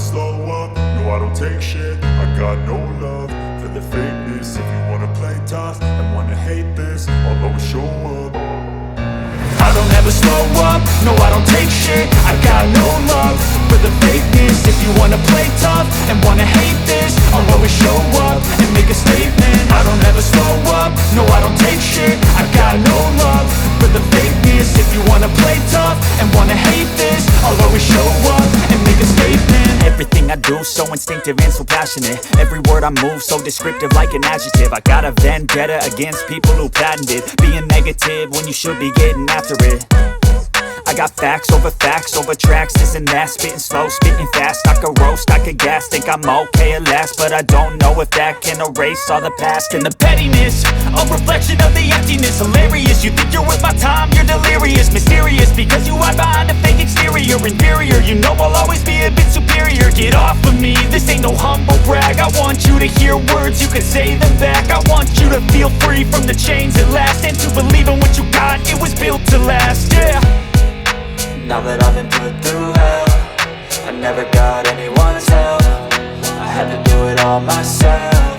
slow up, no I don't take shit. I got no love for the fakeness. If you wanna play tough and wanna hate this, I'll always show up. I don't ever slow up, no I don't take shit. I got no love for the fakeness. If you wanna play tough and wanna hate this, I'll always show up and make a statement. I don't ever slow up, no I don't take shit. I got no love for the fakeness. If you wanna play tough and wanna hate this, I'll always show up and make a statement. Everything I do so instinctive and so passionate. Every word I move so descriptive like an adjective. I got a vendetta against people who patented being negative when you should be getting after it. I got facts over tracks, this and that. Spitting slow, spitting fast, I could roast, I could gas. Think I'm okay at last, but I don't know if that can erase all the past. And the pettiness, a reflection of the emptiness. Hilarious, you think you're worth my time, you're delirious. Mysterious, because you hide behind a fake exterior. Inferior, you know I'll always be a bit superior. Get off of me, this ain't no humble brag. I want you to hear words, you can say them back. I want you to feel free from the chains at last, and to believe in what you got, it was built to last, yeah. Now that I've been put through hell, I never got anyone's help. I had to do it all myself.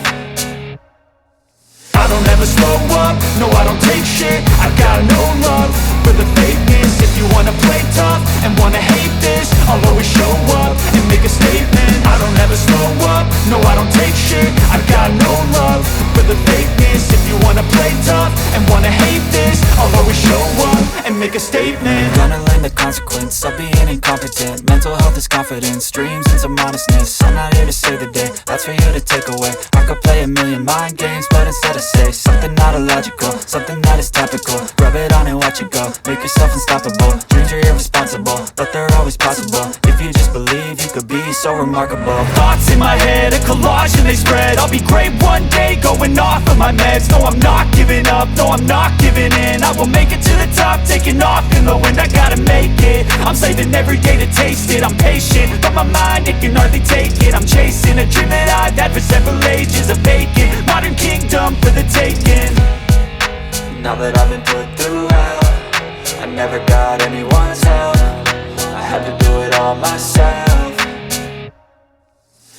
I don't ever slow up, no I don't take shit. I got no love for the fakeness. If you wanna play tough and wanna hate this, I'll always show up and make a statement. I don't ever slow up, no I don't take shit. I got no love for the fakeness. If you wanna play tough and wanna hate this, I'll always show up and make a statement. Gonna learn the consequence of being incompetent. Mental health is confidence, dreams and some honestness. I'm not here to save the day, that's for you to take away. I could play a million mind games, but instead I say something not illogical, something that is topical. Rub it on and watch it go, make yourself unstoppable. Dreams are irresponsible, but they're always possible. If you just believe, you could be so remarkable. Thoughts in my head, a collage and they spread. I'll be great one day, going off of my meds. No, I'm not giving up, no, I'm not giving in. I will make it to the top, taking off in the wind. I gotta make it, I'm saving every day to taste it. I'm patient, but my mind, it can hardly take it. I'm chasing a dream that I've had for several ages. A vacant, modern kingdom for the taking. Now that I've been put through hell, I never got anyone's help. I had to do it all myself.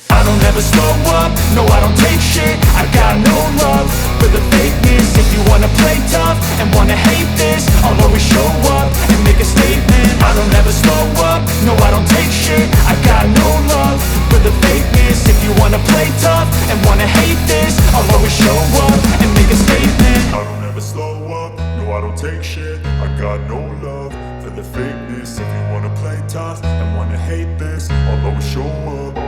I don't ever slow up, no I don't take shit. I got no love for the fakeness. If you wanna play tough and wanna hate this, I'll always show up and make a statement. I don't ever slow up, no I don't take shit. I got no love for the fakeness. If you wanna play tough and wanna hate this, I'll always show up and make a statement. I don't ever slow up, no I don't take shit. I got no love for the fakeness. If you wanna play tough and wanna hate this, I'll always show up.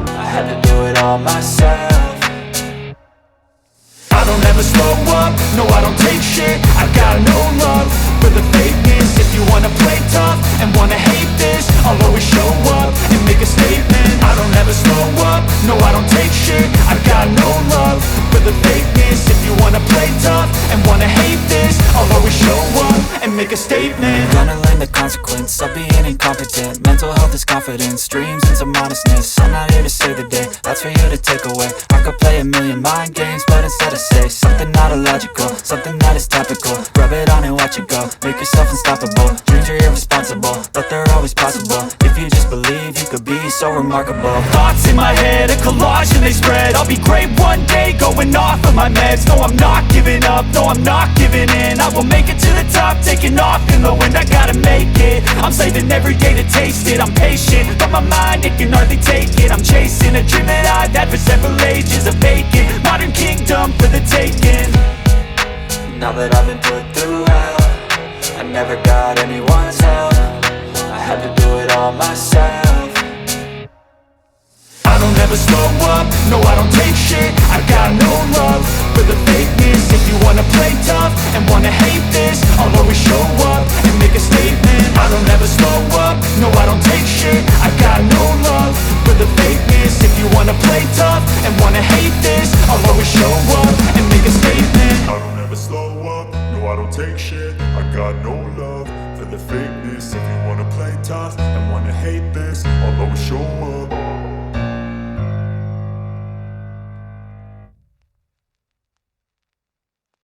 I had to do it all myself. I don't ever slow up, no I don't take shit. I got no love for the fakeness. If you wanna play tough and wanna hate this, I'll always show up and make a statement. I don't ever slow up, no I don't take shit. I got no love for the fakeness. If you wanna play tough and wanna hate this, I'll always show up and make a statement. Gonna learn the consequence of being incompetent. Mental health is confidence, dreams and some honestness. I'm not here to save the day, that's for you to take away. I could play a million mind games, but instead I say something not illogical, something that is topical. Rub it on and watch it go, make yourself unstoppable. Dreams are irresponsible, but they're always possible. If you just believe, you could be so remarkable. Thoughts in my head, a collage and they spread. I'll be great one day, going off of my meds. No, I'm not giving up, no, I'm not giving in. I will make it to the top, taking off in the wind. I gotta make it, I'm saving every day to taste it. I'm patient, but my mind, it can hardly take it. I'm chasing a dream that I've had for several ages. A vacant, modern kingdom for the taking. Now that I've been put through hell, I never got anyone's help. I had to do it all myself. I don't ever slow up, no I don't take shit. I got no love for the fakeness. If you wanna play tough and wanna hate this, I'll always show up and make a statement. I don't ever slow up, no I don't take shit. I got no love for the fakeness. If you wanna play tough and wanna hate this, I'll always show up and make a statement. I don't ever slow up, no I don't take shit. I got no love for the fakeness. If you wanna play tough and wanna hate this, I'll always show up.